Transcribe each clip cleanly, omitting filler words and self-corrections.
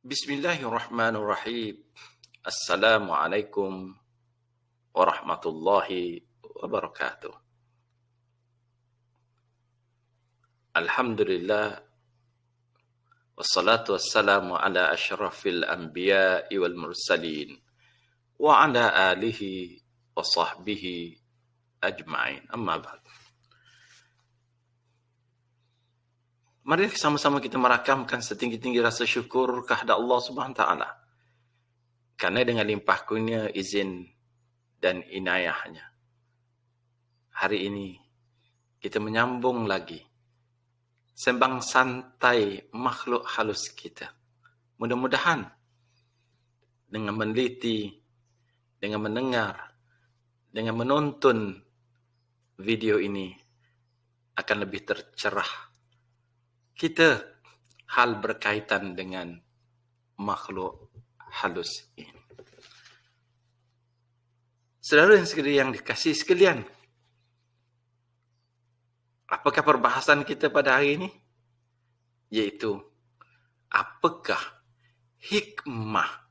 Bismillahirrahmanirrahim. Assalamualaikum warahmatullahi wabarakatuh. Alhamdulillah wassalatu wassalamu ala asyrafil anbiya'i wal mursalin wa ala alihi wa sahbihi ajma'in. Amma ba'd. Mari sama-sama kita merakamkan setinggi-tinggi rasa syukur kehadap Allah Subhanahu Wa Taala. Karena dengan limpah kurnia, izin dan inayahnya, hari ini kita menyambung lagi sembang santai makhluk halus kita. Mudah-mudahan dengan meneliti, dengan mendengar, dengan menonton video ini akan lebih tercerah kita hal berkaitan dengan makhluk halus ini. Saudara yang dikasihi sekalian, apakah perbahasan kita pada hari ini? Yaitu, apakah hikmah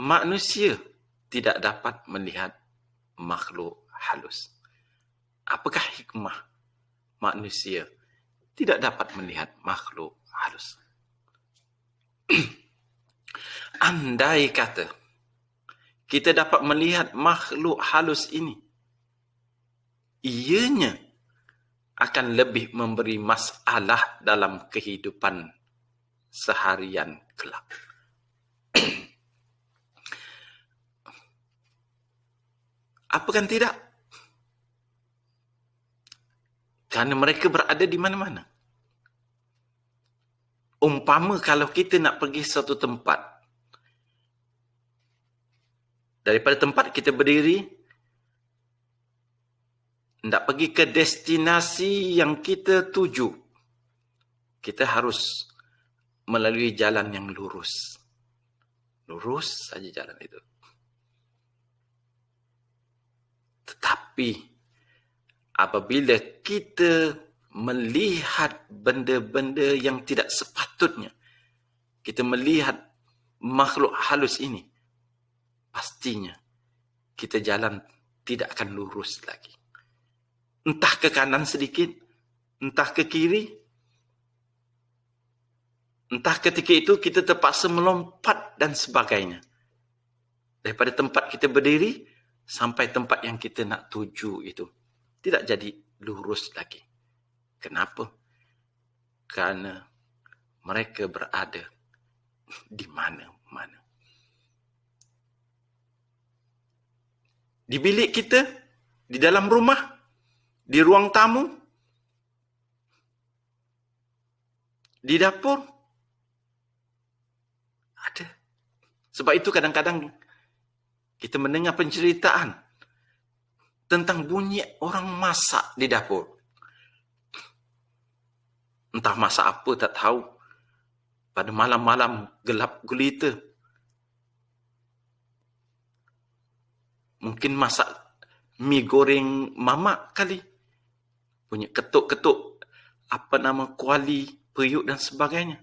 manusia tidak dapat melihat makhluk halus? Apakah hikmah manusia tidak dapat melihat makhluk halus? Andai kata kita dapat melihat makhluk halus ini, ianya akan lebih memberi masalah dalam kehidupan seharian kelak. Apa kan tidak? Karena mereka berada di mana-mana. Umpama kalau kita nak pergi satu tempat, daripada tempat kita berdiri, nak pergi ke destinasi yang kita tuju, kita harus melalui jalan yang lurus. Lurus saja jalan itu. Tetapi apabila kita melihat benda-benda yang tidak sepatutnya, kita melihat makhluk halus ini, pastinya kita jalan tidak akan lurus lagi. Entah ke kanan sedikit, entah ke kiri, entah ketika itu kita terpaksa melompat dan sebagainya. Daripada tempat kita berdiri sampai tempat yang kita nak tuju itu tidak jadi lurus lagi. Kenapa? Karena mereka berada di mana-mana. Di bilik kita, di dalam rumah, di ruang tamu, di dapur, ada. Sebab itu kadang-kadang kita mendengar penceritaan tentang bunyi orang masak di dapur. Entah masak apa tak tahu. Pada malam-malam gelap gulita. Mungkin masak mi goreng mamak kali. Punya ketuk-ketuk apa nama kuali, periuk dan sebagainya.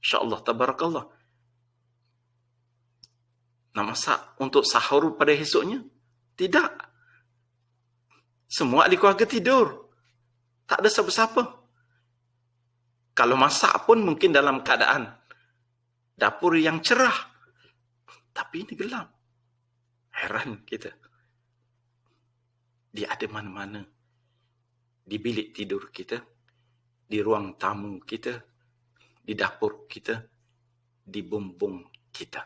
InsyaAllah, tabarakallah. Nak masak untuk sahur pada esoknya? Tidak. Semua ahli keluarga tidur. Tak ada siapa-siapa. Kalau masak pun mungkin dalam keadaan dapur yang cerah. Tapi ini gelap. Heran kita. Dia ada mana-mana. Di bilik tidur kita, di ruang tamu kita, di dapur kita, di bumbung kita.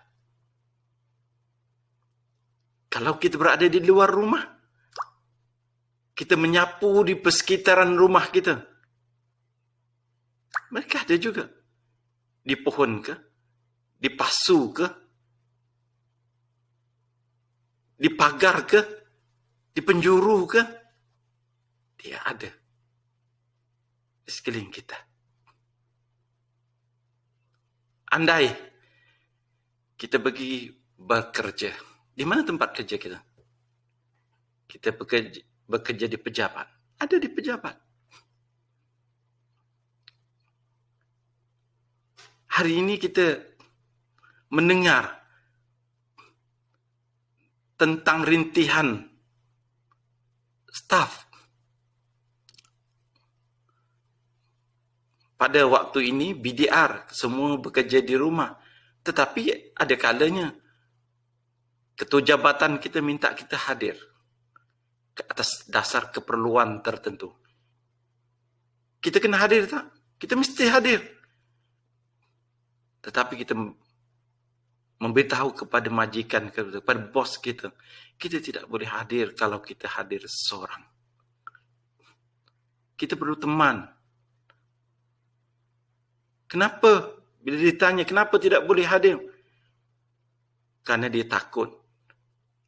Kalau kita berada di luar rumah, kita menyapu di persekitaran rumah kita, mereka ada juga. Di pohon ke? Di pasu ke? Di pagar ke? Di penjuru ke? Dia ada di sekeliling kita. Andai kita pergi bekerja, di mana tempat kerja kita? Kita bekerja di pejabat. Ada di pejabat. Hari ini kita mendengar tentang rintihan staf. Pada waktu ini BDR, semua bekerja di rumah. Tetapi ada kalanya ketua jabatan kita minta kita hadir ke atas dasar keperluan tertentu. Kita kena hadir tak? Kita mesti hadir. Tetapi kita memberitahu kepada majikan, kepada bos kita, kita tidak boleh hadir kalau kita hadir seorang. Kita perlu teman. Kenapa? Bila ditanya, kenapa tidak boleh hadir? Karena dia takut.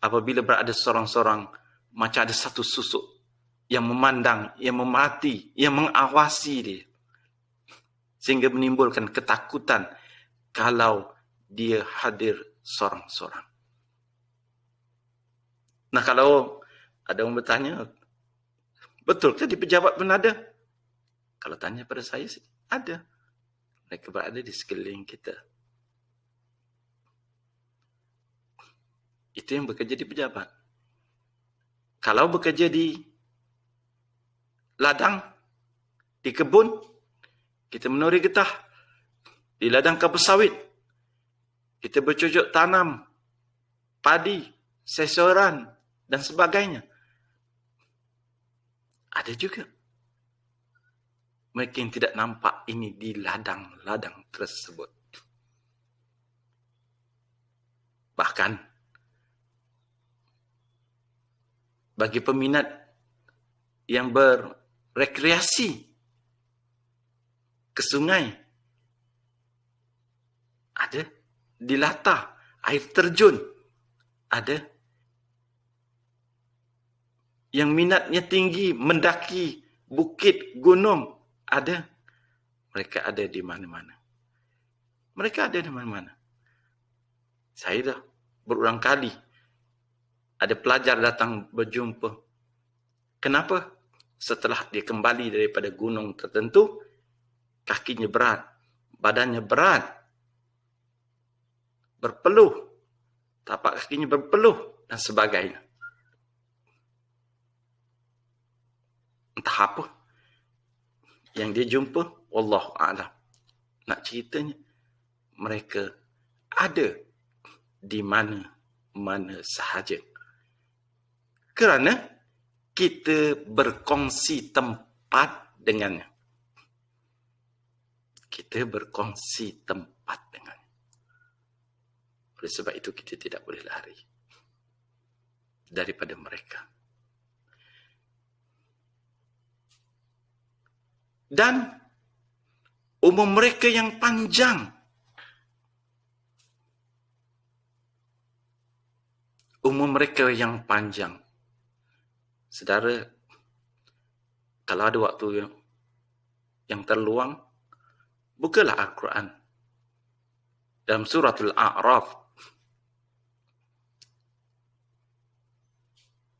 Apabila berada seorang-seorang, macam ada satu susuk yang memandang, yang memati, yang mengawasi dia. Sehingga menimbulkan ketakutan kalau dia hadir seorang-seorang. Nah, kalau ada orang bertanya, betulkah di pejabat pun ada? Kalau tanya pada saya, ada. Mereka berada di sekeliling kita. Itu yang bekerja di pejabat. Kalau bekerja di ladang, di kebun, kita menuri getah. Di ladang kelapa sawit, kita bercocok tanam padi, sayuran dan sebagainya. Ada juga mereka yang tidak nampak ini di ladang-ladang tersebut. Bahkan bagi peminat yang berrekreasi ke sungai, ada di latah, air terjun, ada yang minatnya tinggi, mendaki bukit, gunung, ada. Mereka ada di mana-mana. Mereka ada di mana-mana. Saya dah berulang kali ada pelajar datang berjumpa. Kenapa? Setelah dia kembali daripada gunung tertentu, kakinya berat, badannya berat, berpeluh, tapak kakinya berpeluh dan sebagainya. Entah apa yang dia jumpa, wallahu a'lam. Nak ceritanya, mereka ada di mana-mana sahaja. Kerana kita berkongsi tempat dengannya. Kita berkongsi tempat dengannya. Oleh sebab itu kita tidak boleh lari daripada mereka. Dan umur mereka yang panjang. Umur mereka yang panjang. Saudara, kalau ada waktu yang terluang, bukalah Al-Quran. Dalam suratul A'raf.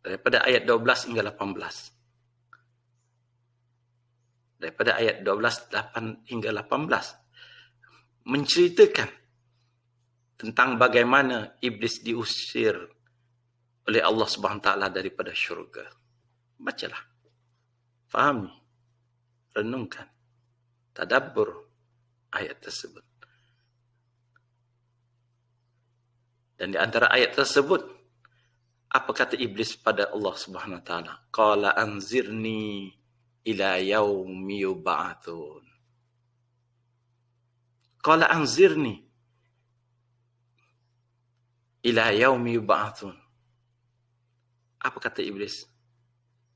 Daripada ayat 12 hingga 18. Daripada ayat 12 hingga 18 menceritakan tentang bagaimana iblis diusir oleh Allah Subhanahu Taala daripada syurga. Bacalah, fahami, renungkan, tadabbur ayat tersebut. Dan di antara ayat tersebut, apa kata iblis pada Allah Subhanahu Taala? Qala anzirni ila yaumi yub'atsun. Qala anzirni ila yaumi yub'atsun. Apa kata iblis?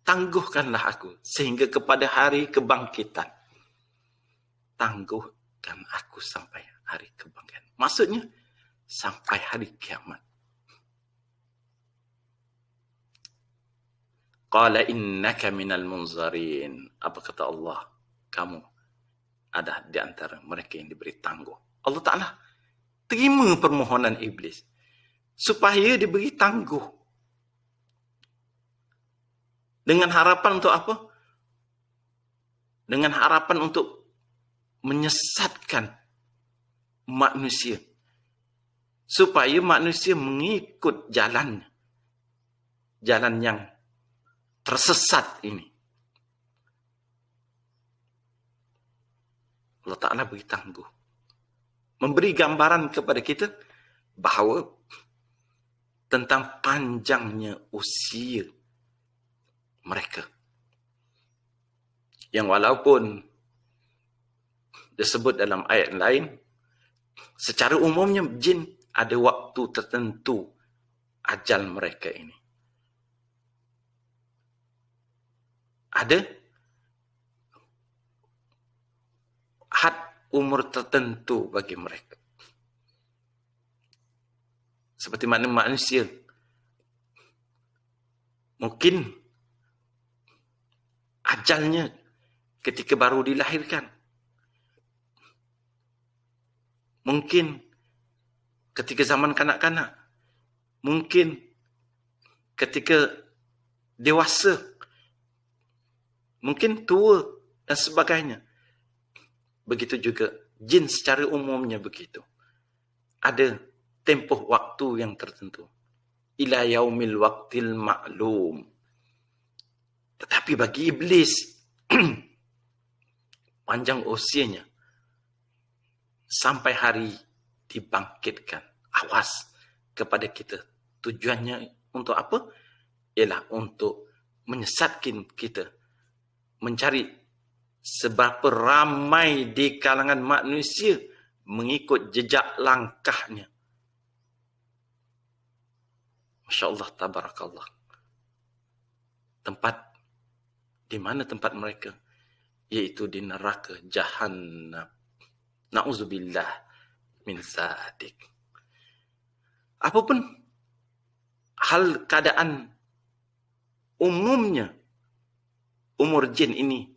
Tangguhkanlah aku sehingga kepada hari kebangkitan. Tangguhkan aku sampai hari kebangkitan. Maksudnya sampai hari kiamat. Qala innaka minal munzarin. Apa kata Allah? Kamu ada di antara mereka yang diberi tangguh. Allah Ta'ala terima permohonan iblis supaya diberi tangguh. Dengan harapan untuk apa? Dengan harapan untuk menyesatkan manusia supaya manusia mengikut jalan yang tersesat ini. Allah Ta'ala beri tangguh. Memberi gambaran kepada kita bahawa tentang panjangnya usia mereka. Yang walaupun disebut dalam ayat lain, secara umumnya jin ada waktu tertentu ajal mereka ini. Ada had umur tertentu bagi mereka. Seperti mana manusia. Mungkin ajalnya ketika baru dilahirkan. Mungkin ketika zaman kanak-kanak. Mungkin ketika dewasa. Mungkin tua dan sebagainya. Begitu juga jin secara umumnya begitu. Ada tempoh waktu yang tertentu. Ila yaumil waqtil ma'lum. Tetapi bagi iblis, panjang usianya. Sampai hari dibangkitkan. Awas kepada kita. Tujuannya untuk apa? Ialah untuk menyesatkan kita. Mencari seberapa ramai di kalangan manusia mengikut jejak langkahnya. Masya Allah, tabarakallah. Tempat, di mana tempat mereka? Yaitu di neraka Jahannam. Na'udzubillah min zadik. Apapun hal keadaan umumnya, umur jin ini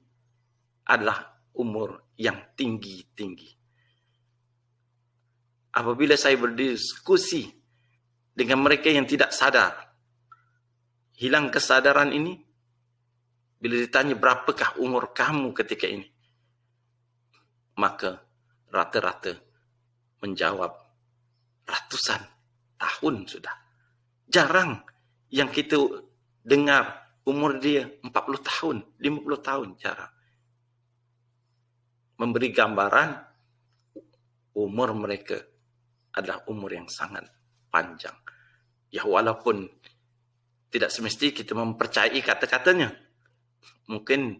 adalah umur yang tinggi-tinggi. Apabila saya berdiskusi dengan mereka yang tidak sadar, hilang kesadaran ini, bila ditanya berapakah umur kamu ketika ini, maka rata-rata menjawab ratusan tahun sudah. Jarang yang kita dengar umur dia 40 tahun, 50 tahun, jarang. Memberi gambaran umur mereka adalah umur yang sangat panjang. Ya walaupun tidak semesti kita mempercayai kata-katanya. Mungkin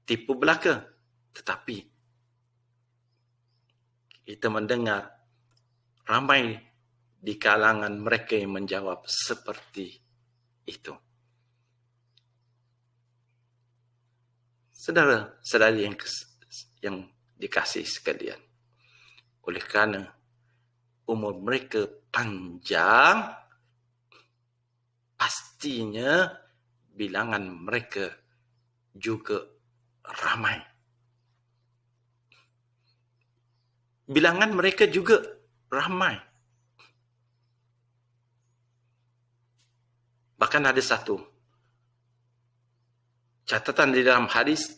tipu belaka. Tetapi kita mendengar ramai di kalangan mereka yang menjawab seperti itu. Saudara-saudari yang dikasihi sekalian. Oleh kerana umur mereka panjang, pastinya bilangan mereka juga ramai. Bilangan mereka juga ramai. Bahkan ada satu catatan di dalam hadis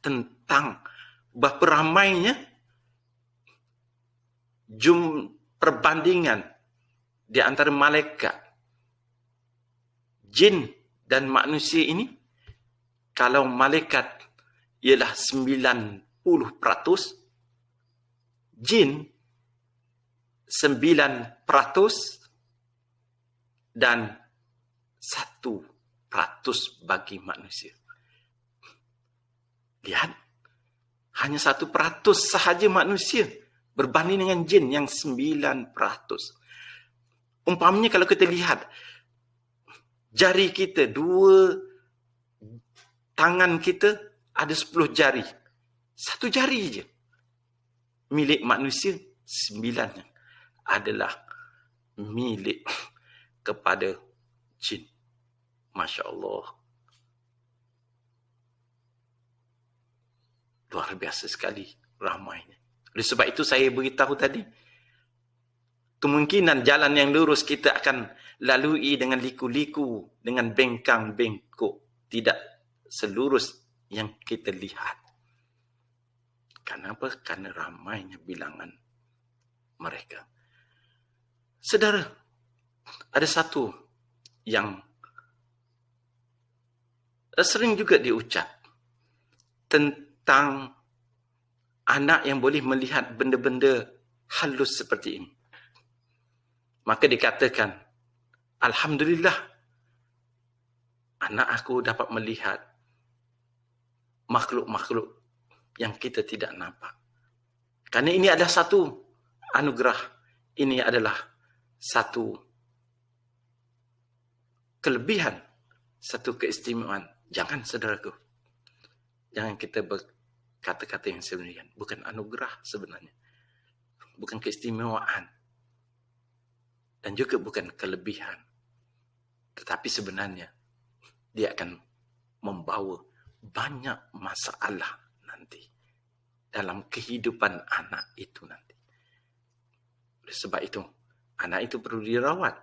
tentang berapa ramainya perbandingan di antara malaikat, jin dan manusia ini. Kalau malaikat ialah 90%, jin 9% dan 1% bagi manusia. Lihat, hanya 1% sahaja manusia berbanding dengan jin yang 9%. Umpamanya kalau kita lihat jari kita, 2 tangan kita ada 10 jari. 1 jari je. Milik manusia 9 adalah milik kepada jin. Masya Allah. Luar biasa sekali ramainya. Oleh sebab itu saya beritahu tadi, kemungkinan jalan yang lurus kita akan lalui dengan liku-liku, dengan bengkang-bengkok. Tidak selurus yang kita lihat. Kenapa? Karena ramainya bilangan mereka. Saudara, ada satu yang sering juga diucap tentang anak yang boleh melihat benda-benda halus seperti ini. Maka dikatakan, Alhamdulillah, anak aku dapat melihat makhluk-makhluk yang kita tidak nampak. Kerana ini adalah satu anugerah. Ini adalah satu kelebihan, satu keistimewaan. Jangan, saudaraku, jangan kita berkata-kata yang sebenarnya. Bukan anugerah sebenarnya. Bukan keistimewaan. Dan juga bukan kelebihan. Tetapi sebenarnya, dia akan membawa banyak masalah nanti dalam kehidupan anak itu nanti. Oleh sebab itu, anak itu perlu dirawat.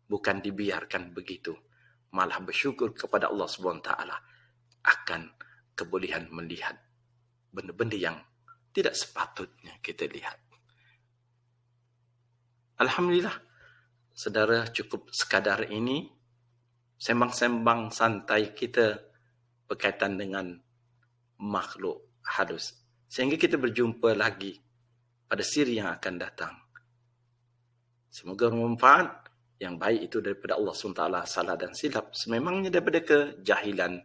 Bukan dibiarkan begitu. Malah bersyukur kepada Allah SWT akan kebolehan melihat benda-benda yang tidak sepatutnya kita lihat. Alhamdulillah, saudara, cukup sekadar ini sembang-sembang santai kita berkaitan dengan makhluk halus. Sehingga kita berjumpa lagi pada siri yang akan datang. Semoga bermanfaat. Yang baik itu daripada Allah SWT, salah dan silap sememangnya daripada kejahilan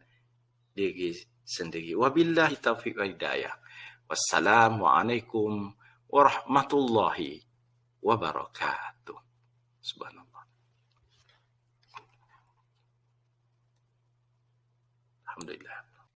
diri sendiri. Wabillahi taufiq wa hidayah. Wassalamualaikum warahmatullahi wabarakatuh. Subhanallah. Alhamdulillah.